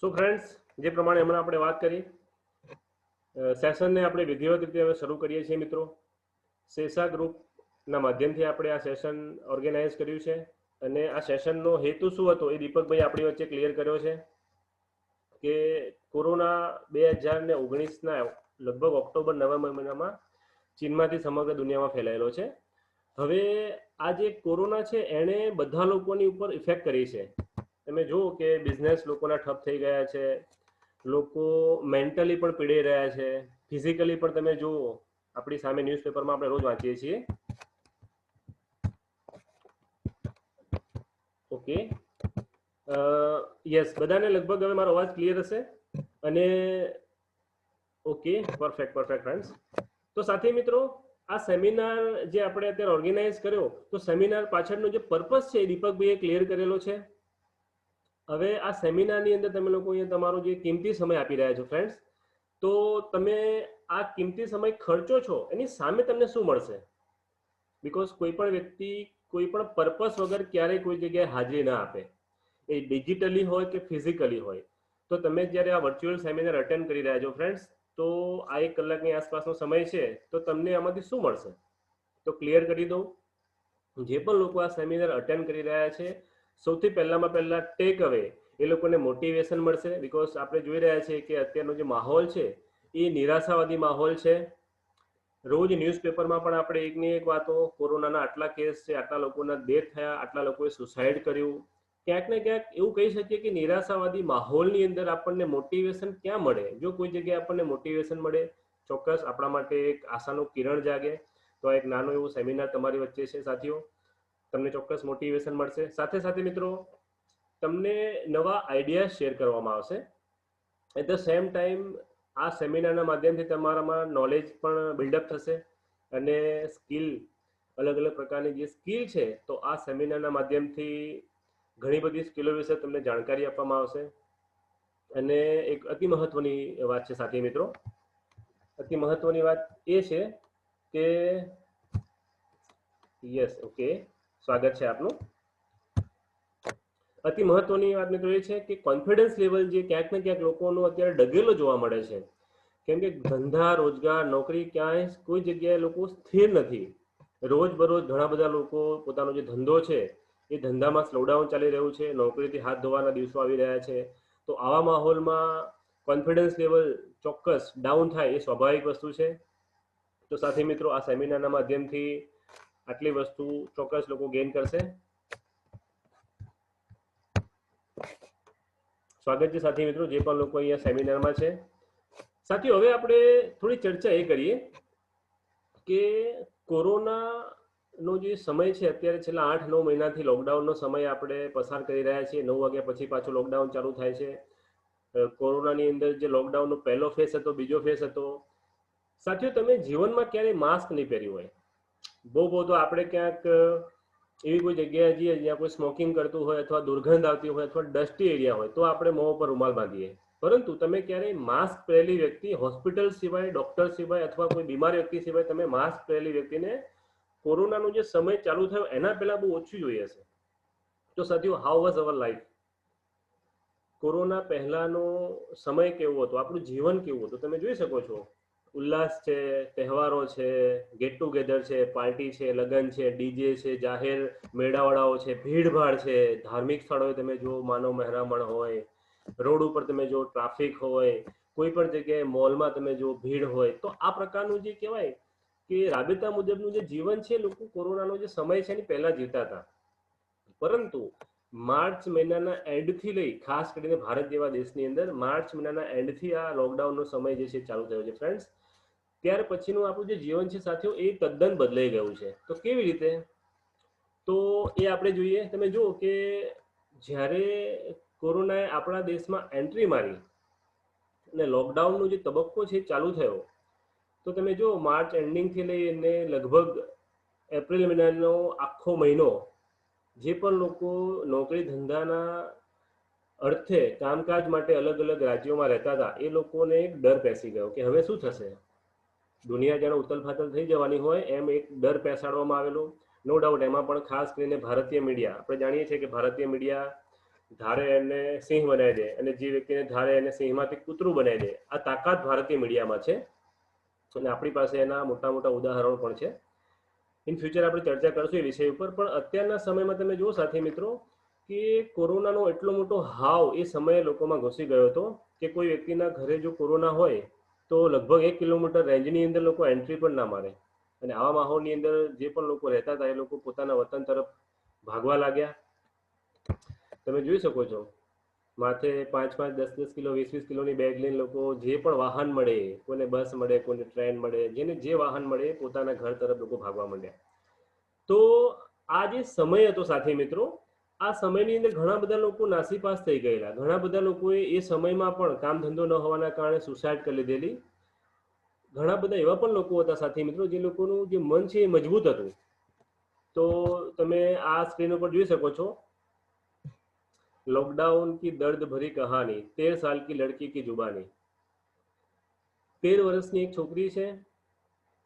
So friends, જે પ્રમાણે હમણાં આપણે વાત કરી, સેશનને આપણે વિધિવત રીતે હવે શરૂ કરીએ છીએ મિત્રો. સેસા ગ્રુપના માધ્યમથી આપણે આ સેશન ઓર્ગેનાઇઝ કર્યું છે અને આ સેશનનો હેતુ શું હતો એ દીપકભાઈ આપણી વચ્ચે ક્લિયર કર્યો છે કે કોરોના 2019ના લગભગ ઓક્ટોબર નવેમ્બર મહિનામાં ચીનમાંથી સમગ્ર દુનિયામાં ફેલાયેલો છે. હવે આ જે કોરોના છે એણે બધા લોકોની ઉપર ઇફેક્ટ કરી છે. તમે જુઓ કે બિઝનેસ લોકોના ઠપ થઈ ગયા છે, લોકો મેન્ટલી પણ પીડાઈ રહ્યા છે, ફિઝિકલી પણ. તમે જુઓ, આપણી સામે ન્યૂઝપેપરમાં આપણે રોજ વાંચીએ છીએ. ઓકે, યસ, બધાને લગભગ હવે મારો અવાજ ક્લિયર હશે અને ઓકે, પરફેક્ટ ફ્રેન્ડ્સ. તો સાથે મિત્રો, આ સેમિનાર જે આપણે અત્યારે ઓર્ગેનાઇઝ કર્યો, તો સેમિનાર પાછળનો જે પર્પસ છે એ દીપકભાઈએ ક્લિયર કરેલો છે. હવે આ સેમિનારની અંદર તમે લોકો અહીંયા તમારો જે કિંમતી સમય આપી રહ્યા છો ફ્રેન્ડ્સ, તો તમે આ કિંમતી સમય ખર્ચો છો એની સામે તમને શું મળશે? બીકોઝ કોઈ પણ વ્યક્તિ કોઈ પણ પર્પસ વગર ક્યારેય કોઈ જગ્યાએ હાજરી ના આપે, એ ડિજિટલી હોય કે ફિઝિકલી હોય. તો તમે જ્યારે આ વર્ચ્યુઅલ સેમિનાર અટેન્ડ કરી રહ્યા છો ફ્રેન્ડ્સ, તો આ 1 કલાકની આસપાસનો સમય છે, તો તમને આમાંથી શું મળશે? તો ક્લિયર કરી દઉં. જે પણ લોકો આ સેમિનાર અટેન્ડ કરી રહ્યા છે, સૌથી પહેલામાં પહેલાં ટેક અવે એ લોકોને મોટિવેશન મળશે. બીકોઝ આપણે જોઈ રહ્યા છીએ કે અત્યારનો જે માહોલ છે એ નિરાશાવાદી માહોલ છે. રોજ ન્યૂઝપેપરમાં પણ આપણે એકની એક વાતો, કોરોનાના આટલા કેસ છે, આટલા લોકોના ડેથ થયા, આટલા લોકોએ સુસાઇડ કર્યું. ક્યાંક ને ક્યાંક એવું કહી શકીએ કે નિરાશાવાદી માહોલની અંદર આપણને મોટિવેશન ક્યાં મળે? જો કોઈ જગ્યાએ આપણને મોટિવેશન મળે, ચોક્કસ આપણા માટે એક આશાનું કિરણ જાગે. તો આ એક નાનો એવો સેમિનાર તમારી વચ્ચે છે સાથીઓ, તમને ચોક્કસ મોટિવેશન મળશે. સાથે સાથે મિત્રો, તમને નવા આઈડિયા શેર કરવામાં આવશે. એટ ધ સેમ ટાઈમ આ સેમિનારના માધ્યમથી તમારામાં નોલેજ પણ બિલ્ડઅપ થશે અને સ્કિલ, અલગ અલગ પ્રકારની જે સ્કિલ છે, તો આ સેમિનારના માધ્યમથી ઘણી બધી સ્કિલો વિશે તમને જાણકારી આપવામાં આવશે. અને એક અતિ મહત્વની વાત છે સાથી મિત્રો, અતિ મહત્વની વાત એ છે કે યસ, ઓકે, સ્વાગત છે આપનું. અતિ મહત્વની વાત મિત્રો એ છે કે કોન્ફિડન્સ લેવલ જે ક્યાંક ને ક્યાંક લોકોનો અત્યારે ડગેલો જોવા મળે છે. કેમ કે ધંધા, રોજગાર, નોકરી, ક્યાંય કોઈ જગ્યાએ લોકો સ્થિર નથી. રોજ બરોજ ઘણા બધા લોકો પોતાનો જે ધંધો છે એ ધંધામાં સ્લોડાઉન ચાલી રહ્યું છે, નોકરીથી હાથ ધોવાના દિવસો આવી રહ્યા છે. તો આવા માહોલમાં કોન્ફિડન્સ લેવલ ચોક્કસ ડાઉન થાય એ સ્વાભાવિક વસ્તુ છે. તો સાથે મિત્રો, આ સેમિનારના માધ્યમથી આટલી વસ્તુ ચોક્કસ લોકો ગેઇન કરશે. સ્વાગત છે સાથી મિત્રો, જે પણ લોકો અહીંયા સેમિનારમાં છે. સાથીઓ, હવે આપણે થોડી ચર્ચા એ કરીએ કે કોરોનાનો જે સમય છે, અત્યારે છેલ્લા 8-9 મહિનાથી લોકડાઉનનો સમય આપણે પસાર કરી રહ્યા છીએ. 9 વાગ્યા પછી પાછું લોકડાઉન ચાલુ થાય છે. કોરોનાની અંદર જે લોકડાઉનનો પહેલો ફેસ હતો, બીજો ફેસ હતો. સાથીઓ, તમે જીવનમાં ક્યારેય માસ્ક નહીં પહેર્યું હોય. બહુ તો આપણે ક્યાંક એવી કોઈ જગ્યાએ જઈએ જ્યાં કોઈ સ્મોકિંગ કરતું હોય અથવા દુર્ગંધ આવતી હોય અથવા ડસ્ટી એરિયા હોય, તો આપણે મોં પર રૂમાલ બાંધીએ. પરંતુ તમે ક્યારેય માસ્ક પહેરેલી વ્યક્તિ, હોસ્પિટલ સિવાય, ડોક્ટર સિવાય અથવા કોઈ બીમાર વ્યક્તિ સિવાય તમે માસ્ક પહેરેલી વ્યક્તિને કોરોનાનો જે સમય ચાલુ થયો એના પહેલા બહુ ઓછું જોઈ હશે. તો સાથીઓ, how was our life? Corona પહેલાનો સમય કેવો હતો, આપણું જીવન કેવું હતું, તમે જોઈ શકો છો. ઉલ્લાસ છે, તહેવારો છે, ગેટ ટુગેધર છે, પાર્ટી છે, લગ્ન છે, ડીજે છે, જાહેર મેળાવડાઓ છે, ભીડભાડ છે, ધાર્મિક સ્થળોએ તમે જો માનવ મહેરામણ હોય, રોડ ઉપર તમે જો ટ્રાફિક હોય, કોઈ પણ જગ્યાએ મોલમાં તમે જો ભીડ હોય. તો આ પ્રકારનું જે કહેવાય કે રાબેતા મુજબનું જે જીવન છે, લોકો કોરોનાનો જે સમય છે એની પહેલા જીવતા હતા. પરંતુ માર્ચ મહિનાના એન્ડથી લઈ, ખાસ કરીને ભારત જેવા દેશની અંદર માર્ચ મહિનાના એન્ડથી આ લોકડાઉનનો સમય જે છે ચાલુ થયો છે ફ્રેન્ડ્સ. ત્યાર પછીનું આપણું જે જીવન છે સાથીઓ, એ તદ્દન બદલાઈ ગયું છે. તો કેવી રીતે? તો એ આપણે જોઈએ. તમે જુઓ કે જ્યારે કોરોનાએ આપણા દેશમાં એન્ટ્રી મારી અને લોકડાઉનનો જે તબક્કો છે ચાલુ થયો, તો તમે જો માર્ચ એન્ડિંગથી લઈને લગભગ એપ્રિલ મહિનાનો આખો મહિનો જે પણ લોકો નોકરી ધંધાના અર્થે કામકાજ માટે અલગ અલગ રાજ્યોમાં રહેતા હતા, એ લોકોને એક ડર પેસી ગયો કે હવે શું થશે. દુનિયા જાણે ઉથલફાથલ થઈ જવાની હોય એમ એક ડર પેસાડવામાં આવેલો. નો ડાઉટ એમાં પણ ખાસ કરીને ભારતીય મીડિયા, આપણે જાણીએ છીએ કે ભારતીય મીડિયા ધારે એને સિંહ બનાવી દે અને જે વ્યક્તિને ધારે એને સિંહમાંથી કૂતરું બનાવી દે. આ તાકાત ભારતીય મીડિયામાં છે અને આપણી પાસે એના મોટા મોટા ઉદાહરણો પણ છે. ઇન ફ્યુચર આપણે ચર્ચા કરશું એ વિષય ઉપર. પણ અત્યારના સમયમાં તમે જુઓ સાથી મિત્રો કે કોરોનાનો એટલો મોટો હાવ એ સમયે લોકોમાં ઘૂસી ગયો હતો કે કોઈ વ્યક્તિના ઘરે જો કોરોના હોય તો લગભગ 1 કિલોમીટર રેન્જની અંદર લોકો એન્ટ્રી પણ ના મારે. અને આવા માહોલની અંદર જે પણ લોકો રહેતા હતા એ લોકો પોતાના વતન તરફ ભાગવા લાગ્યા. તમે જોઈ શકો છો માથે 5-5, 10-10 કિલો, 20-20 કિલોની બેગ લઈને લોકો જે પણ વાહન મળે, કોઈને બસ મળે, કોઈને ટ્રેન મળે, જેને જે વાહન મળે પોતાના ઘર તરફ લોકો ભાગવા માંડ્યા. તો આ જે સમય હતો સાથી મિત્રો, આ સમયની અંદર ઘણા બધા લોકો નાસીપાસ થઈ ગયેલા. ઘણા બધા લોકોએ એ સમયમાં પણ કામ ધંધો ન હોવાના કારણે સુસાઇડ કરી લીધેલી. ઘણા બધા એવા પણ લોકો હતા સાથી મિત્રો જે લોકોનું જે મન છે એ મજબૂત હતું. તો તમે આ સ્ક્રીન ઉપર જોઈ શકો છો लॉकडाउन की दर्द भरी कहानी, 13 साल की लड़की की जुबानी. 13 વર્ષની એક છોકરી છે.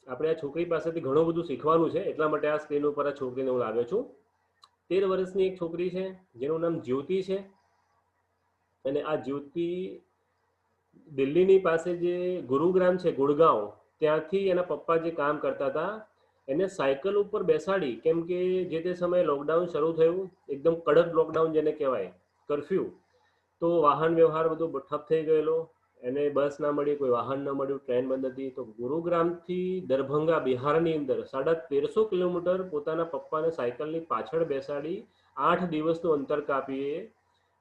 આપણે આ છોકરી પાસેથી ઘણું બધું શીખવાનું છે, એટલા માટે આ સ્ક્રીન ઉપર આ છોકરીને હું લાવ્યો છું. 13 વર્ષની એક છોકરી છે જેનું નામ જ્યોતિ છે. અને આ જ્યોતિ દિલ્હીની પાસે જે ગુરુગ્રામ છે, ગુડગાંવ, ત્યાંથી એના પપ્પા જે કામ કરતા હતા એને સાયકલ ઉપર બેસાડી, કેમ કે જે તે સમયે લોકડાઉન શરૂ થયું, એકદમ કડક લોકડાઉન જેને કહેવાય, કર્ફ્યુ. તો વાહન વ્યવહાર બધો ઠપ થઈ ગયેલો. એને બસ ના મળી, કોઈ વાહન ન મળ્યું, ટ્રેન બંધ હતી. તો ગુરુગ્રામથી દરભંગા બિહારની અંદર 1350 કિલોમીટર પોતાના પપ્પાને સાયકલની પાછળ બેસાડી 8 દિવસનું અંતર કાપીએ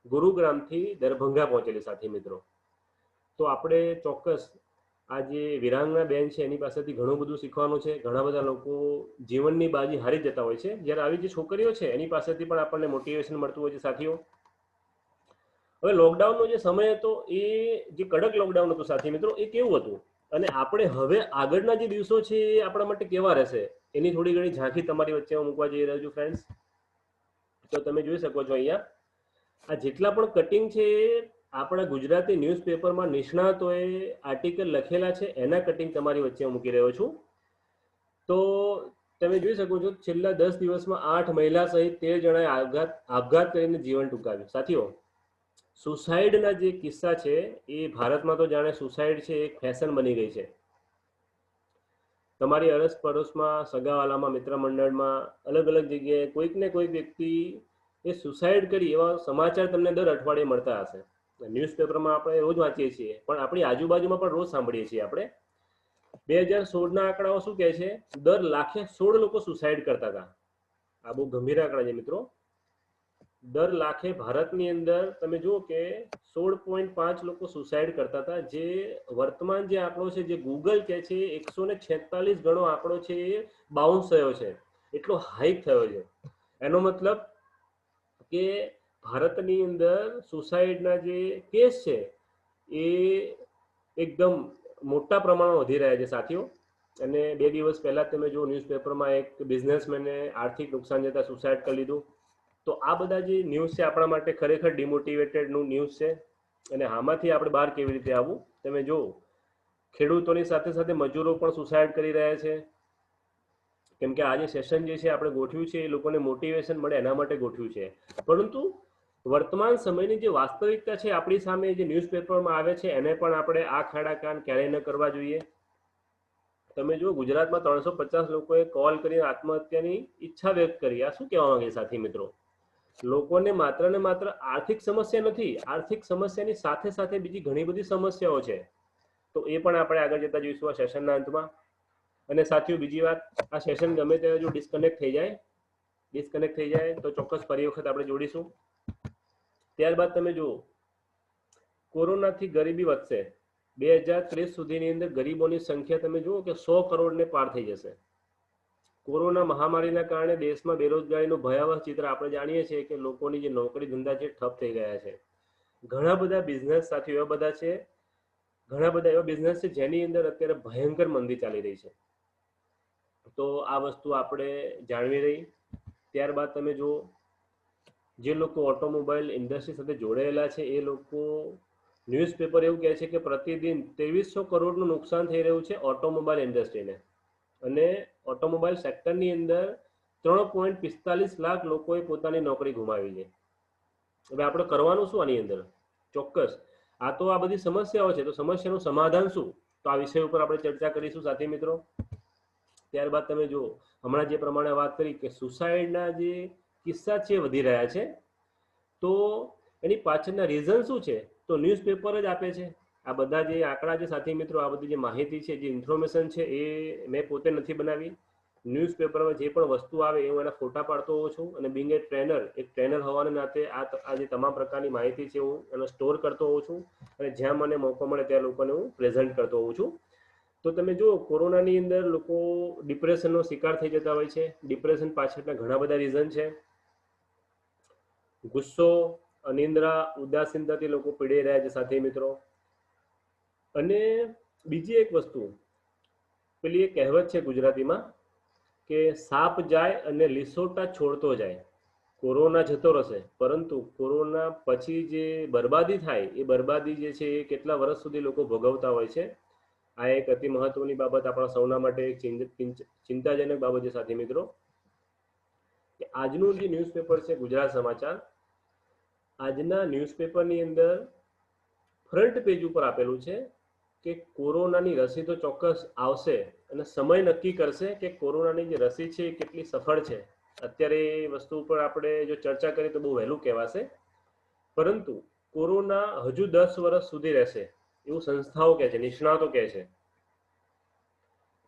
ગુરુગ્રામથી દરભંગા પહોંચેલી સાથી મિત્રો. તો આપણે ચોક્કસ આ જે વિરાંગના બેન છે એની પાસેથી ઘણું બધું શીખવાનું છે. ઘણા બધા લોકો જીવનની બાજી હારી જતા હોય છે, જ્યારે આવી જે છોકરીઓ છે એની પાસેથી પણ આપણને મોટિવેશન મળતું હોય છે સાથીઓ. હવે લોકડાઉનનો જે સમય હતો એ જે કડક લોકડાઉન હતું સાથી મિત્રો, એ કેવું હતું અને આપણે હવે આગળના જે દિવસો છે એ આપણા માટે કેવા રહેશે એની થોડી ઘણી ઝાંખી તમારી વચ્ચે હું મૂકવા જઈ રહ્યો છું ફ્રેન્ડ્સ. તો તમે જોઈ શકો છો અહીંયા આ જેટલા પણ કટિંગ છે આપણા ગુજરાતી ન્યૂઝપેપરમાં નિષ્ણાતોએ આર્ટિકલ લખેલા છે, એના કટિંગ તમારી વચ્ચે હું મૂકી રહ્યો છું. તો તમે જોઈ શકો છો છેલ્લા 10 દિવસમાં 8 મહિલા સહિત 13 જણાએ આપઘાત કરીને જીવન ટૂંકાવ્યું. સાથીઓ, સુસાઇડના જે કિસ્સા છે એ ભારતમાં તો જાણે સુસાઇડ છે એક ફેશન બની ગઈ છે. તમારી અરસ પડોશમાં, સગાવાલામાં, મિત્ર મંડળમાં, અલગ અલગ જગ્યાએ કોઈક ને કોઈક વ્યક્તિ એ સુસાઇડ કરી એવા સમાચાર તમને દર અઠવાડિયે મળતા હશે. ન્યૂઝપેપરમાં આપણે રોજ વાંચીએ છીએ, પણ આપણી આજુબાજુમાં પણ રોજ સાંભળીએ છીએ આપણે. 2016ના આંકડાઓ શું કહે છે? દર લાખે 16 લોકો સુસાઇડ કરતા હતા. આ બહુ ગંભીર આંકડા છે મિત્રો. દર લાખે ભારતની અંદર તમે જુઓ કે 16.5 લોકો સુસાઇડ કરતા હતા. જે વર્તમાન જે આંકડો છે, જે ગૂગલ કહે છે 146 ગણો આંકડો છે એ બાઉન્સ થયો છે, એટલો હાઈક થયો છે. એનો મતલબ કે ભારતની અંદર સુસાઇડના જે કેસ છે એ એકદમ મોટા પ્રમાણમાં વધી રહ્યા છે સાથીઓ. અને 2 દિવસ પહેલા તમે જો ન્યૂઝપેપરમાં એક બિઝનેસમેને આર્થિક નુકસાન જતા સુસાઇડ કરી લીધું. તો આ બધા જે ન્યૂઝ છે આપણા માટે ખરેખર ડિમોટિવેટેડનું ન્યૂઝ છે. અને આમાંથી આપણે બહાર કેવી રીતે આવવું? તમે જુઓ ખેડૂતોની સાથે સાથે મજૂરો પણ સુસાઇડ કરી રહ્યા છે. કેમ કે આ જે સેશન જે છે આપણે ગોઠવ્યું છે એ લોકોને મોટિવેશન મળે એના માટે ગોઠવ્યું છે. પરંતુ વર્તમાન સમયની જે વાસ્તવિકતા છે આપણી સામે, જે ન્યૂઝપેપરમાં આવે છે, એને પણ આપણે આ ખાડા કાન ક્યારેય ન કરવા જોઈએ. તમે જુઓ ગુજરાતમાં 350 લોકોએ કોલ કરીને આત્મહત્યાની ઈચ્છા વ્યક્ત કરી. આ શું કહેવા માંગે સાથી મિત્રો? લોકોને માત્ર ને માત્ર આર્થિક સમસ્યા નથી, આર્થિક સમસ્યાની સાથે સાથે બીજી ઘણી બધી સમસ્યાઓ છે. તો એ પણ આપણે આગળ જતા જોઈશું આ સેશનના અંતમાં. અને સાથીઓ બીજી વાત, આ સેશન ગમે ત્યારે જો ડિસ્કનેક્ટ થઈ જાય તો ચોક્કસ ફરી વખત આપણે જોડીશું. ત્યારબાદ તમે જુઓ કોરોનાથી ગરીબી વધશે. 2030 સુધીની અંદર ગરીબોની સંખ્યા તમે જુઓ કે 100 કરોડને પાર થઈ જશે. કોરોના મહામારીના કારણે દેશમાં બેરોજગારીનું ભયાવહ ચિત્ર આપણે જાણીએ છીએ કે લોકોની જે નોકરી ધંધા છે ઠપ થઈ ગયા છે. ઘણા બધા બિઝનેસ સાથીઓ એવા બધા છે, ઘણા બધા એવા બિઝનેસ છે જેની અંદર અત્યારે ભયંકર મંદી ચાલી રહી છે. તો આ વસ્તુ આપણે જાણવી રહી. ત્યારબાદ તમે જુઓ જે લોકો ઓટોમોબાઈલ ઇન્ડસ્ટ્રી સાથે જોડાયેલા છે એ લોકો, ન્યૂઝપેપર એવું કહે છે કે પ્રતિદિન 2300 કરોડનું નુકસાન થઈ રહ્યું છે ઓટોમોબાઈલ ઇન્ડસ્ટ્રીને. અને ઓટોમોબાઈલ સેક્ટરની અંદર 3.45 લાખ લોકોએ પોતાની નોકરી ગુમાવી છે. હવે આપણે કરવાનું શું આની અંદર? ચોક્કસ આ તો આ બધી સમસ્યાઓ છે, તો સમસ્યાનું સમાધાન શું? તો આ વિષય ઉપર આપણે ચર્ચા કરીશું સાથી મિત્રો. ત્યારબાદ તમે જુઓ, હમણાં જે પ્રમાણે વાત કરી કે સુસાઇડના જે કિસ્સા છે વધી રહ્યા છે, તો એની પાછળના રીઝન શું છે? તો ન્યૂઝપેપર જ આપે છે. આ બધા જે આંકડા છે સાથી મિત્રો, આ બધી જે માહિતી છે, જે ઇન્ફોર્મેશન છે, એ મેં પોતે નથી બનાવી. ન્યૂઝપેપરમાં જે પણ વસ્તુ આવે એ હું એના ફોટા પાડતો હોઉં છું, અને બિંગ એ ટ્રેનર, એક ટ્રેનર હોવાને નાતે આ જે તમામ પ્રકારની માહિતી છે હું એનો સ્ટોર કરતો હોઉં છું, અને જ્યાં મને મોકો મળે ત્યાં લોકોને હું પ્રેઝન્ટ કરતો હોઉં છું. તો તમે જુઓ, કોરોનાની અંદર લોકો ડિપ્રેશનનો શિકાર થઈ જતા હોય છે. ડિપ્રેશન પાછળના ઘણા બધા રીઝન છે. ગુસ્સો, અનિદ્રા, ઉદાસીનતાથી લોકો પીડાઈ રહ્યા છે સાથી મિત્રો. અને બીજી એક વસ્તુ, પેલી એક કહેવત છે ગુજરાતીમાં કે સાપ જાય અને લીસોટા છોડતો જાય. કોરોના જતો રહેશે, પરંતુ કોરોના પછી જે બરબાદી થાય, એ બરબાદી જે છે એ કેટલા વર્ષ સુધી લોકો ભોગવતા હોય છે. આ એક અતિ મહત્વની બાબત આપણા સૌના માટે એક ચિંતાજનક બાબત છે સાથી મિત્રો. કે આજનું જે ન્યૂઝપેપર છે ગુજરાત સમાચાર, આજના ન્યૂઝપેપરની અંદર ફ્રન્ટ પેજ ઉપર આપેલું છે કે કોરોનાની રસી તો ચોક્કસ આવશે, અને સમય નક્કી કરશે કે કોરોનાની જે રસી છે એ કેટલી સફળ છે. અત્યારે એ વસ્તુ ઉપર આપણે જો ચર્ચા કરીએ તો બહુ વહેલું કહેવાશે, પરંતુ કોરોના હજુ 10 વર્ષ સુધી રહેશે એવું સંસ્થાઓ કહે છે, નિષ્ણાતો કહે છે.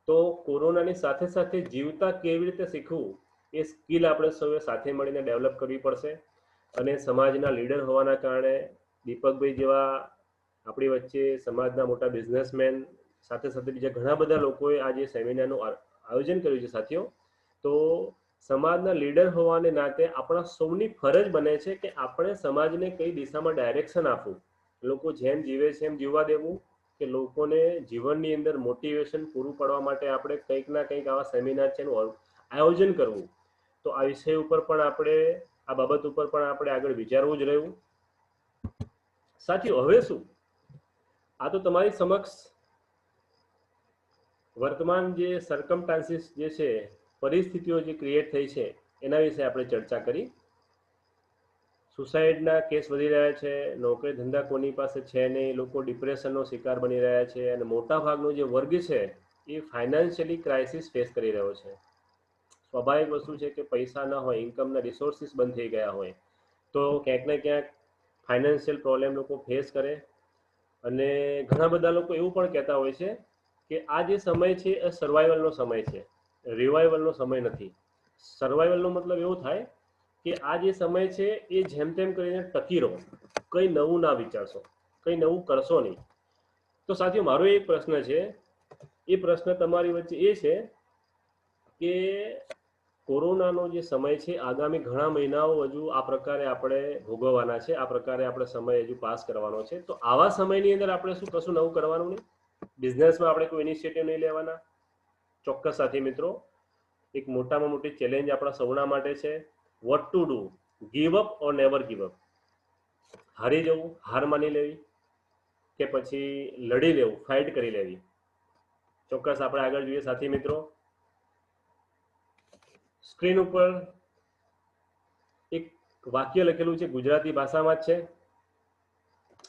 તો કોરોનાની સાથે સાથે જીવતા કેવી રીતે શીખવું, એ સ્કિલ આપણે સૌએ સાથે મળીને ડેવલપ કરવી પડશે. અને સમાજના લીડર હોવાના કારણે દીપકભાઈ જેવા આપણી વચ્ચે સમાજના મોટા બિઝનેસમેન, સાથે સાથે બીજા ઘણા બધા લોકોએ આ જે સેમિનારનું આયોજન કર્યું છે સાથીઓ. તો સમાજના લીડર હોવાને નાતે આપણા સૌની ફરજ બને છે કે આપણે સમાજને કઈ દિશામાં ડાયરેક્શન આપવું, લોકો જેમ જીવે છે એમ જીવવા દેવું, કે લોકોને જીવનની અંદર મોટિવેશન પૂરું પાડવા માટે આપણે કંઈક ના કંઈક આવા સેમિનાર છે એનું આયોજન કરવું. તો આ વિષય ઉપર પણ આપણે, આ બાબત ઉપર પણ આપણે આગળ વિચારવું જ રહ્યું સાથીઓ. હવે શું, આ તો તમારી સમક્ષ વર્તમાન જે સર્કમસ્ટાન્સીસ જે છે, પરિસ્થિતિઓ જે ક્રિએટ થઈ છે, એના વિશે આપણે ચર્ચા કરી. સુસાઇડના કેસ વધી રહ્યા છે, નોકરી ધંધા કોની પાસે છે નહીં, લોકો ડિપ્રેશનનો શિકાર બની રહ્યા છે, અને મોટા ભાગનો જે વર્ગ છે એ ફાઇનાન્શિયલી ક્રાઇસિસ ફેસ કરી રહ્યો છે. સ્વાભાવિક વસ્તુ છે કે પૈસા ન હોય, ઇન્કમના રિસોર્સિસ બંધ થઈ ગયા હોય, તો ક્યાંક ને ક્યાંક ફાઇનાન્શિયલ પ્રોબ્લેમ લોકો ફેસ કરે. અને ઘણા બધા લોકો એવું પણ કહેતા હોય છે કે આ જે સમય છે એ સર્વાઈવલનો સમય છે, રિવાઇવલનો સમય નથી. સર્વાઈવલનો મતલબ એવો થાય કે આ જે સમય છે એ જેમ તેમ કરીને ટકી રહો, કંઈ નવું ના વિચારશો, કંઈ નવું કરશો નહીં. તો સાથીઓ, મારો એક પ્રશ્ન છે, એ પ્રશ્ન તમારી વચ્ચે એ છે કે કોરોનાનો જે સમય છે, આગામી ઘણા મહિનાઓ હજુ આ પ્રકારે આપણે ભોગવવાના છે, આ પ્રકારે આપણે સમય હજુ પાસ કરવાનો છે. તો આવા સમયની અંદર આપણે શું કશું નવું કરવાનું નહીં? બિઝનેસમાં આપણે કોઈ ઇનિશિયેટિવ નહીં લેવાના? ચોક્કસ સાથી મિત્રો, એક મોટામાં મોટી ચેલેન્જ આપણા સૌના માટે છે. Vote to do, give up or never give up. હારી જવું, હાર માની લેવી, કે પછી લડી લેવું, ફાઇટ કરી લેવી? ચોક્કસ આપણે આગળ જોઈએ સાથી મિત્રો. સ્ક્રીન ઉપર એક વાક્ય લખેલું છે, ગુજરાતી ભાષામાં જ છે,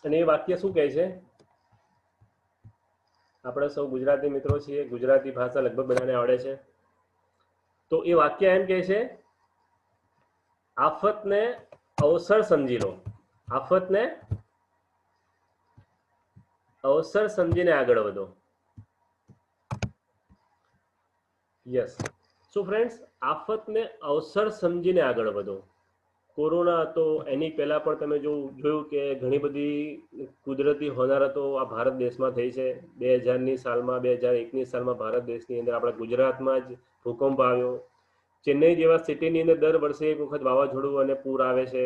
અને એ વાક્ય શું કહે છે? આપણે સૌ ગુજરાતી મિત્રો છીએ, ગુજરાતી ભાષા લગભગ બધાને આવડે છે. તો એ વાક્ય એમ કહે છે, આફતને અવસર સમજી લો. આફતને અવસર સમજીને આગળ વધો. યસ. સો ફ્રેન્ડ્સ, આફતને અવસર સમજીને આગળ વધો. કોરોના હતો એની પહેલા પણ તમે જોયું કે ઘણી બધી કુદરતી હોનારતો આ ભારત દેશમાં થઈ છે. 2000ની સાલમાં, 2001ની સાલમાં ભારત દેશની અંદર આપણા ગુજરાતમાં જ ભૂકંપ આવ્યો. ચેન્નઈ જેવા સિટીની અંદર દર વર્ષે એક વખત વાવાઝોડું અને પૂર આવે છે.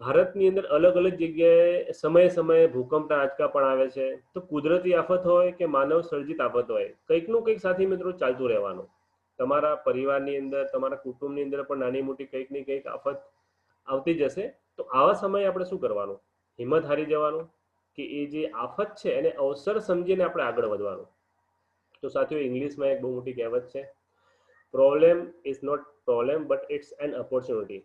ભારતની અંદર અલગ અલગ જગ્યાએ સમયે સમયે ભૂકંપના આંચકા પણ આવે છે. તો કુદરતી આફત હોય કે માનવ સર્જિત આફત હોય, કંઈકનું કંઈક સાથી મિત્રો ચાલતું રહેવાનું. તમારા પરિવારની અંદર, તમારા કુટુંબની અંદર પણ નાની મોટી કંઈક ને કંઈક આફત આવતી જશે. તો આવા સમયે આપણે શું કરવાનું? હિંમત હારી જવાનું કે એ જે આફત છે એને અવસર સમજીને આપણે આગળ વધવાનું? તો સાથીઓ, ઇંગ્લિશમાં એક બહુ મોટી કહેવત છે, problem is not problem but it's an opportunity.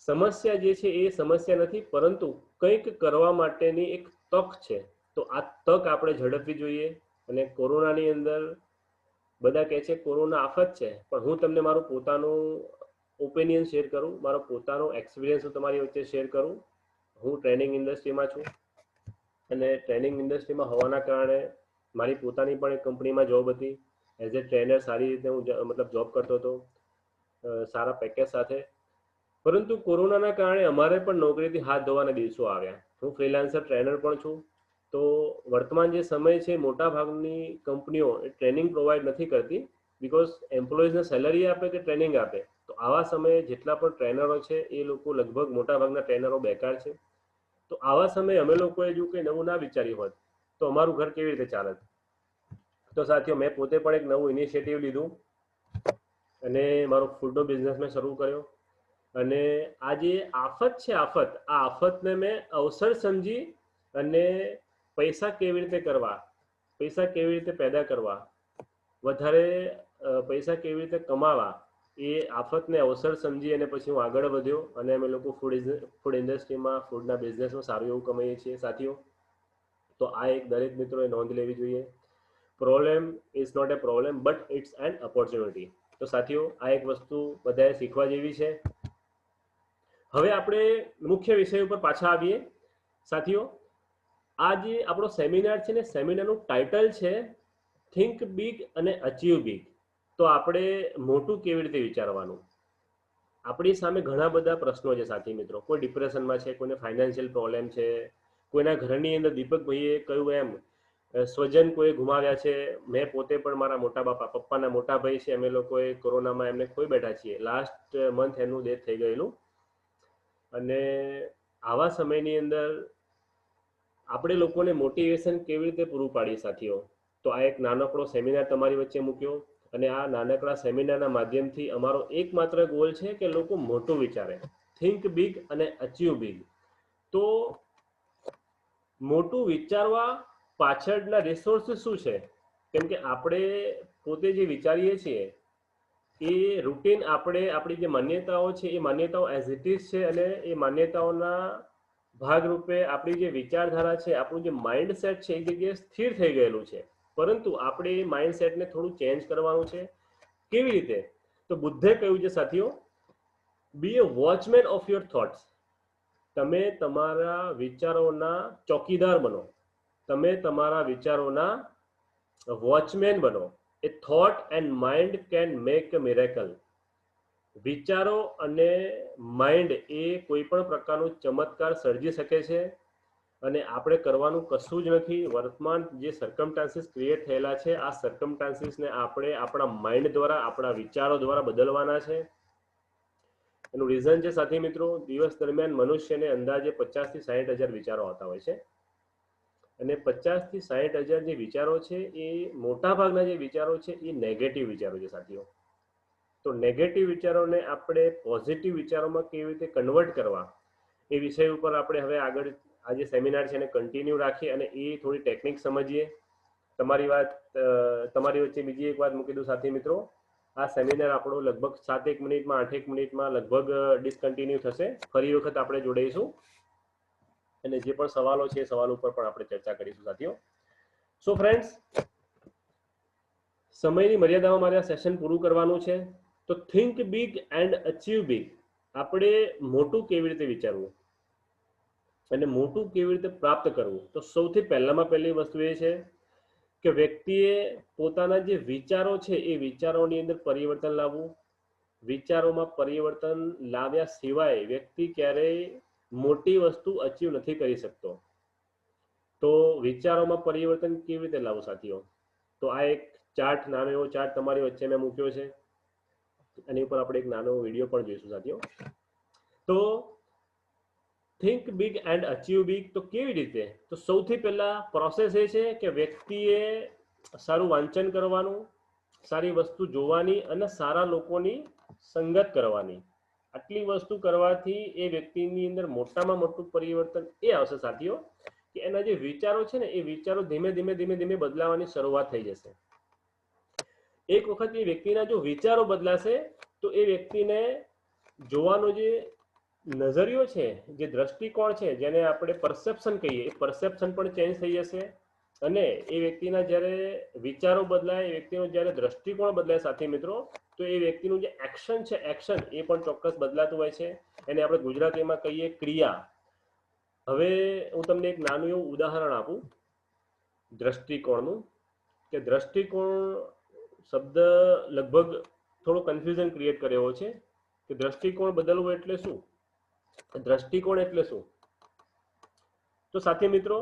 સમસ્યા જે છે એ સમસ્યા નથી, પરંતુ કંઈક કરવા માટેની એક તક છે. તો આ તક આપણે ઝડપવી જોઈએ. અને કોરોનાની અંદર બધા કહે છે કોરોના આફત છે, પણ હું તમને મારું પોતાનું ઓપિનિયન શેર કરું, મારો પોતાનો એક્સપિરિયન્સ હું તમારી વચ્ચે શેર કરું. હું ટ્રેનિંગ ઇન્ડસ્ટ્રીમાં છું, અને ટ્રેનિંગ ઇન્ડસ્ટ્રીમાં હોવાના કારણે મારી પોતાની પણ એક કંપનીમાં જોબ હતી. એઝ એ ટ્રેનર સારી રીતે હું મતલબ જોબ કરતો હતો, સારા પેકેજ સાથે. પરંતુ કોરોનાના કારણે અમારે પણ નોકરીથી હાથ ધોવાના દિવસો આવ્યા. હું ફ્રીલાન્સર ટ્રેનર પણ છું. તો વર્તમાન જે સમય છે, મોટા ભાગની કંપનીઓ ટ્રેનિંગ પ્રોવાઈડ નથી કરતી, બીકોઝ એમ્પ્લોઈઝને સેલરી આપે કે ટ્રેનિંગ આપે. તો આવા સમયે જેટલા પણ ટ્રેનરો છે એ લોકો લગભગ મોટા ભાગના ટ્રેનરો બેકાર છે. તો આવા સમયે અમે લોકોએ જો કંઈ નવું ના વિચાર્યું હોત તો અમારું ઘર કેવી રીતે ચાલત. તો સાથીઓ, મેં પોતે પણ એક નવું ઇનિશિયેટિવ લીધું અને મારો ફૂડનો બિઝનેસ મેં શરૂ કર્યો. અને આ જે આફત છે, આ આફતને મેં અવસર સમજી અને પૈસા કેવી રીતે કરવા, પૈસા કેવી રીતે પેદા કરવા, વધારે પૈસા કેવી રીતે કમાવા, એ આફતને અવસર સમજી અને પછી હું આગળ વધ્યો. અને અમે લોકો ફૂડ ઇન્ડસ્ટ્રીમાં, ફૂડના બિઝનેસમાં સારું એવું કમાઈએ છીએ સાથીઓ. તો આ એક દરેક મિત્રોએ નોંધ લેવી જોઈએ. Problem is not a problem, but it's an opportunity. તો સાથીઓ, આ એક વસ્તુ બધાએ શીખવા જેવી છે. હવે આપણે મુખ્ય વિષય ઉપર પાછા આવીએ સાથીઓ. આ જે આપણો સેમિનાર છે ને, સેમિનારનું ટાઇટલ છે થિંક બિગ અને અચીવ બિગ. તો આપણે મોટું કેવી રીતે વિચારવાનું. આપણી સામે ઘણા બધા પ્રશ્નો છે સાથી મિત્રો. કોઈ ડિપ્રેશનમાં છે, કોઈને ફાઇનાન્શિયલ પ્રોબ્લેમ છે, કોઈના ઘરની અંદર દીપકભાઈએ કહ્યું એમ સ્વજન કોઈ ગુમાવ્યા છે. મેં પોતે પણ મારા મોટા પપ્પાના મોટા ભાઈ છે, અમે લોકોએ કોરોનામાં એમને ખોઈ બેઠા છીએ. લાસ્ટ મંથ એમનું ડેથ થઈ ગયેલું. અને આવા સમયની અંદર આપણે લોકોને મોટિવેશન કેવી રીતે પૂરું પાડીએ સાથીઓ. તો આ એક નાનકડો સેમિનાર તમારી વચ્ચે મૂક્યો. અને આ નાનકડા સેમિનારના માધ્યમથી અમારો એકમાત્ર ગોલ છે કે લોકો મોટું વિચારે, થિંક બિગ અને અચીવ બિગ. તો મોટું વિચારવા પાછળના રિસોર્સિસ શું છે? કેમ કે આપણે પોતે જે વિચારીએ છીએ એ રૂટીન, આપણી જે માન્યતાઓ છે એ માન્યતાઓ એઝ ઇટ ઇઝ છે. અને એ માન્યતાઓના ભાગરૂપે આપણી જે વિચારધારા છે, આપણું જે માઇન્ડસેટ છે, એ જગ્યાએ સ્થિર થઈ ગયેલું છે. પરંતુ આપણે એ માઇન્ડસેટને થોડું ચેન્જ કરવાનું છે. કેવી રીતે? તો બુદ્ધે કહ્યું છે સાથીઓ, બી એ વોચમેન ઓફ યોર થોટ્સ. તમે તમારા વિચારોના ચોકીદાર બનો, તમે તમારા વિચારોના વોચમેન બનો. A thought and mind can make a miracle. વિચારો અને માઇન્ડ એ કોઈ પણ પ્રકારનું ચમત્કાર સર્જી શકે છે. અને આપણે કરવાનું કશું જ નથી. વર્તમાન જે સર્કમસ્ટાન્સીસ ક્રિએટ થયેલા છે, આ સર્કમસ્ટાન્સીસને આપણે આપણા માઇન્ડ દ્વારા, આપણા વિચારો દ્વારા બદલવાના છે. એનું રીઝન છે સાથી મિત્રો, દિવસ દરમિયાન મનુષ્યને અંદાજે 50 થી 60 હજાર વિચારો આવતા હોય છે. અને 50 થી 60 હજાર જે વિચારો છે, એ મોટા ભાગના જે વિચારો છે એ નેગેટિવ વિચારો છે સાથીઓ. તો નેગેટિવ વિચારોને આપણે પોઝિટિવ વિચારોમાં કેવી રીતે કન્વર્ટ કરવા, એ વિષય ઉપર આપણે હવે આગળ આ જે સેમિનાર છે એને કન્ટિન્યુ રાખીએ અને એ થોડી ટેકનિક સમજીએ. તમારી વચ્ચે બીજી એક વાત મૂકી દઉં સાથી મિત્રો, આ સેમિનાર આપણો લગભગ 7 મિનિટમાં 8 મિનિટમાં લગભગ ડિસકન્ટિન્યુ થશે. ફરી વખત આપણે જોડાઈશું અને જે પણ સવાલો છે એ સવાલ ઉપર પણ આપણે ચર્ચા કરીશું સાથીઓ. સો ફ્રેન્ડ્સ, સમયની મર્યાદામાં મારે આ સેશન પૂરું કરવાનું છે. તો think big and achieve big. આપણે મોટું કેવી રીતે વિચારવું અને મોટું કેવી રીતે પ્રાપ્ત કરવું. તો સૌથી પહેલી વસ્તુ એ છે કે વ્યક્તિએ પોતાના જે વિચારો છે એ વિચારોની અંદર પરિવર્તન લાવવું. વિચારોમાં પરિવર્તન લાવ્યા સિવાય વ્યક્તિ ક્યારેય મોટી વસ્તુ અચીવ નથી કરી શકતો. તો વિચારોમાં પરિવર્તન કેવી રીતે લાવવું સાથીઓ? તો આ એક ચાર્ટ, નાનો એવો ચાર્ટ તમારી વચ્ચે મેં મૂક્યો છે. એની ઉપર આપણે એક નાનો વિડીયો પણ જોઈશું સાથીઓ. તો think big and achieve big તો કેવી રીતે? તો સૌથી પહેલા પ્રોસેસ એ છે કે વ્યક્તિએ સારું વાંચન કરવાનું, સારી વસ્તુ જોવાની અને સારા લોકોની સંગત કરવાની. આટલી વસ્તુ કરવાથી એ વ્યક્તિની અંદર મોટામાં મોટું પરિવર્તન એ આવશે સાથીઓ કે એના જે વિચારો છે ને એ વિચારો ધીમે ધીમે બદલાવાની શરૂઆત થઈ જશે. એક વખત એ વ્યક્તિના જો વિચારો બદલાશે તો એ વ્યક્તિને જોવાનો જે નજરિયો છે, જે દ્રષ્ટિકોણ છે, જેને આપણે પરસેપ્શન કહીએ, એ પરસેપ્શન પણ ચેન્જ થઈ જશે. અને એ વ્યક્તિના જ્યારે વિચારો બદલાય, એ વ્યક્તિનો જ્યારે દ્રષ્ટિકોણ બદલાય સાથી મિત્રો, તો એ વ્યક્તિનું જે એક્શન છે, એક્શન એ પણ ચોક્કસ બદલાતું હોય છે. એને આપણે ગુજરાતીમાં કહીએ ક્રિયા. હવે હું તમને એક નાનું એવું ઉદાહરણ આપું દ્રષ્ટિકોણનું, કે દ્રષ્ટિકોણ શબ્દ લગભગ થોડો કન્ફ્યુઝન ક્રિએટ કરે એવો છે કે દ્રષ્ટિકોણ બદલવું એટલે શું, દ્રષ્ટિકોણ એટલે શું. તો સાથી મિત્રો,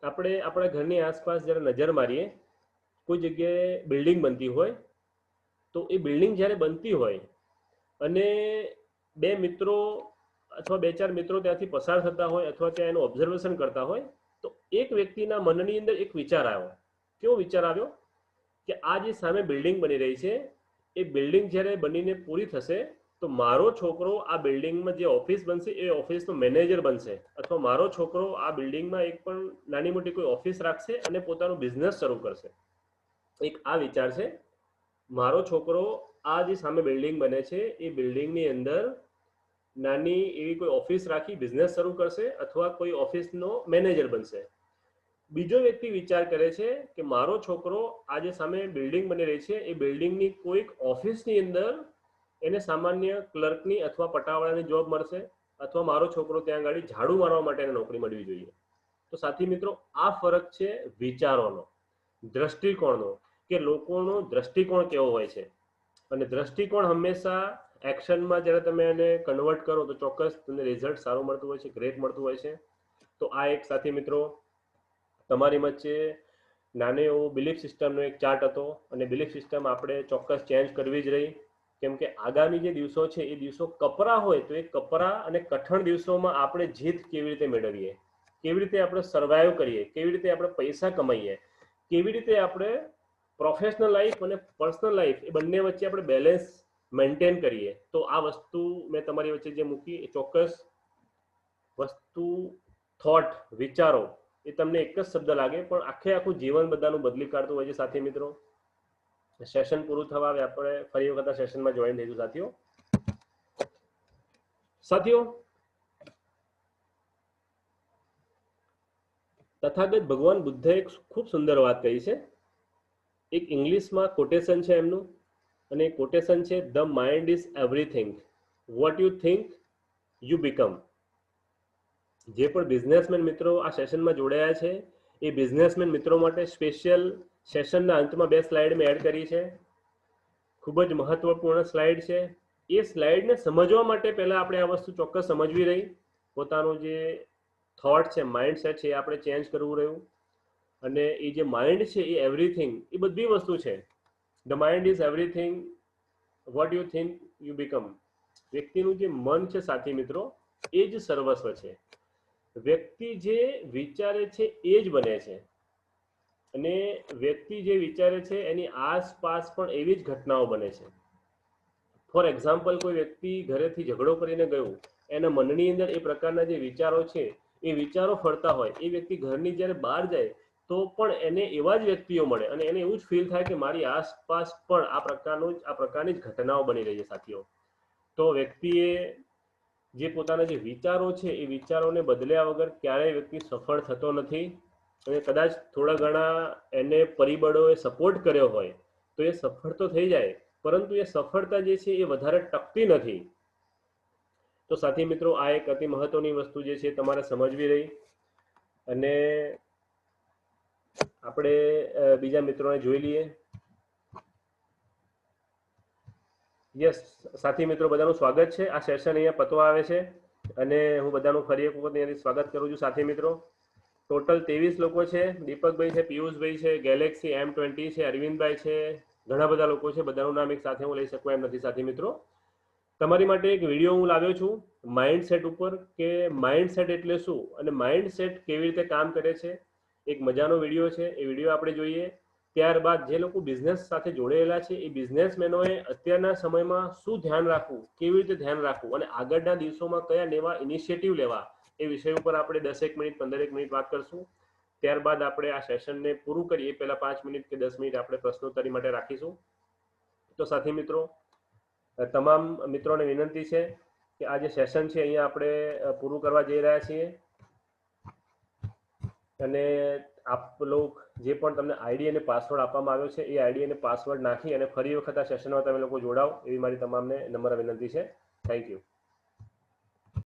આપણે આપણા ઘરની આસપાસ જ્યારે નજર મારીએ, કોઈ જગ્યાએ બિલ્ડિંગ બનતી હોય, તો એ બિલ્ડિંગ જ્યારે બનતી હોય અને બે મિત્રો અથવા બે ચાર મિત્રો ત્યાંથી પસાર થતા હોય અથવા ત્યાં એનું ઓબ્ઝર્વેશન કરતા હોય, તો એક વ્યક્તિના મનની અંદર એક વિચાર આવ્યો. કેવો વિચાર આવ્યો કે આ જે સામે બિલ્ડિંગ બની રહી છે, એ બિલ્ડિંગ જ્યારે બનીને પૂરી થશે, તો મારો છોકરો આ બિલ્ડિંગમાં જે ઓફિસ બનશે એ ઓફિસનો મેનેજર બનશે, અથવા મારો છોકરો આ બિલ્ડિંગમાં એક પણ નાની મોટી કોઈ ઓફિસ રાખશે અને પોતાનો બિઝનેસ શરૂ કરશે. એક આ વિચાર છે. મારો છોકરો આ જે સામે બિલ્ડિંગ બને છે એ બિલ્ડિંગની અંદર નાની એવી કોઈ ઓફિસ રાખી બિઝનેસ શરૂ કરશે અથવા કોઈ ઓફિસનો મેનેજર બનશે. બીજો વ્યક્તિ વિચાર કરે છે કે મારો છોકરો આ જે સામે બિલ્ડિંગ બની રહી છે એ બિલ્ડિંગની કોઈક ઓફિસની અંદર એને સામાન્ય ક્લર્કની અથવા પટાવાળાની જોબ મળશે, અથવા મારો છોકરો ત્યાં આગળ ઝાડુ મારવા માટે એને નોકરી મળવી જોઈએ. તો સાથી મિત્રો, આ ફરક છે વિચારોનો, દ્રષ્ટિકોણનો, કે લોકોનો દ્રષ્ટિકોણ કેવો હોય છે. અને દ્રષ્ટિકોણ હંમેશા એક્શનમાં જ્યારે તમે એને કન્વર્ટ કરો તો ચોક્કસ તમને રિઝલ્ટ સારું મળતું હોય છે, ગ્રેટ મળતું હોય છે. તો આ એક સાથી મિત્રો તમારી વચ્ચે નાનો એવો બિલીફ સિસ્ટમનો એક ચાર્ટ હતો, અને બિલીફ સિસ્ટમ આપણે ચોક્કસ ચેન્જ કરવી જ રહી. કેમ કે આગામી જે દિવસો છે એ દિવસો કપરા હોય, તો એ કપરા અને કઠણ દિવસોમાં આપણે જીત કેવી રીતે મેળવીએ, કેવી રીતે આપણે સર્વાઈવ કરીએ, કેવી રીતે આપણે પૈસા કમાઈએ, કેવી રીતે આપણે પ્રોફેશનલ લાઈફ અને પર્સનલ લાઈફ એ બંને વચ્ચે આપણે બેલેન્સ મેન્ટેન કરીએ. તો આ વસ્તુ મેં તમારી વચ્ચે જે મૂકી એ ચોક્કસ વસ્તુ, થોટ, વિચારો, એ તમને એક જ શબ્દ લાગે પણ આખે આખું જીવન બધાનું બદલી કાઢતું હોય છે સાથી મિત્રો. સેશન પૂરું થવા આવે, આપણે ફરી વખત આ સેશનમાં જોઈન થઈશું સાથીઓ. સાથીઓ, તથાગત ભગવાન બુદ્ધે એક ખૂબ સુંદર વાત કહી છે. એક ઇંગ્લિશમાં કોટેશન છે એમનું, અને કોટેશન છે, the mind is everything, what you think you become. જે પણ બિઝનેસમેન મિત્રો આ સેશનમાં જોડાયા છે, એ બિઝનેસમેન મિત્રો માટે સ્પેશિયલ સેશનના અંતમાં બે સ્લાઇડ મેં એડ કરી છે. ખૂબ જ મહત્વપૂર્ણ સ્લાઇડ છે. એ સ્લાઇડને સમજવા માટે પહેલા આપણે આ વસ્તુ ચોક્કસ સમજવી રહી. પોતાનું જે થોટ છે, માઇન્ડસેટ છે, એ આપણે ચેન્જ કરવું રહ્યું. અને એ જે માઇન્ડ છે એ એવરીથિંગ, એ બધી વસ્તુ છે. The mind is everything, what you think you become. વ્યક્તિનું જે મન છે સાથી મિત્રો, એ જ સર્વસ્વ છે. વ્યક્તિ જે વિચારે છે એ જ બને છે. અને વ્યક્તિ જે વિચારે છે એની આસપાસ પણ એવી જ ઘટનાઓ બને છે. ફોર એક્ઝામ્પલ, કોઈ વ્યક્તિ ઘરેથી ઝઘડો કરીને ગયું, એના મનની અંદર એ પ્રકારના જે વિચારો છે એ વિચારો ફરતા હોય, એ વ્યક્તિ ઘરની જ્યારે બહાર જાય તો પણ એને એવા જ વ્યક્તિઓ મળે અને એને એવું જ ફીલ થાય કે મારી આસપાસ પણ આ પ્રકારની જ ઘટનાઓ બની રહી છે સાથીઓ. તો વ્યક્તિએ જે પોતાના જે વિચારો છે એ વિચારોને બદલ્યા વગર ક્યારેય વ્યક્તિ સફળ થતો નથી. અને કદાચ થોડા ઘણા એને પરિબળોએ સપોર્ટ કર્યો હોય તો એ સફળ તો થઈ જાય, પરંતુ એ સફળતા જે છે એ વધારે ટકતી નથી. તો સાથી મિત્રો, આ એક અતિ મહત્વની વસ્તુ જે છે તમારે સમજવી રહી. અને આપણે બીજા મિત્રોને જોઈ લઈએ. યસ સાથી મિત્રો, બધાનું સ્વાગત છે. આ સેશન અહીંયા પતવા આવે છે અને હું બધાનું ફરી એક વખત અહીંયાથી સ્વાગત કરું છું સાથી મિત્રો. ટોટલ 23 લોકો છે. દીપકભાઈ છે, પિયુષભાઈ છે, ગેલેક્સી M20 છે, અરવિંદભાઈ છે, ઘણા બધા લોકો છે. બધાનું નામ એક સાથે હું લઈ શકું એમ નથી સાથી મિત્રો. તમારી માટે એક વિડીયો હું લાવ્યો છું માઇન્ડસેટ ઉપર, કે માઇન્ડસેટ એટલે શું અને માઇન્ડસેટ કેવી રીતે કામ કરે છે. એક મજાનો વિડીયો છે, એ વિડીયો આપણે જોઈએ. ત્યારબાદ જે લોકો બિઝનેસ સાથે જોડાયેલા છે એ બિઝનેસમેનોએ અત્યારના સમયમાં શું ધ્યાન રાખવું, કેવી રીતે ધ્યાન રાખવું અને આગળના દિવસોમાં કયા નવા ઇનિશિયેટિવ લેવા, એ વિષય ઉપર આપણે 10 મિનિટ 15 મિનિટ વાત કરશું. ત્યારબાદ આપણે આ સેશનને પૂરું કરીએ પહેલા 5 મિનિટ કે 10 મિનિટ આપણે પ્રશ્નોત્તરી માટે રાખીશું. તો સાથી મિત્રો, તમામ મિત્રોને વિનંતી છે કે આ જે સેશન છે અહીંયા આપણે પૂરું કરવા જઈ રહ્યા છીએ અને આપ લોગ જે પણ તમને આઈડી અને પાસવર્ડ આપવામાં આવ્યો છે એ આઈડી અને પાસવર્ડ નાખી અને ફરી વખત આ સેશનમાં તમે લોકો જોડાઓ એવી મારી તમામને નમ્ર વિનંતી છે. Thank you.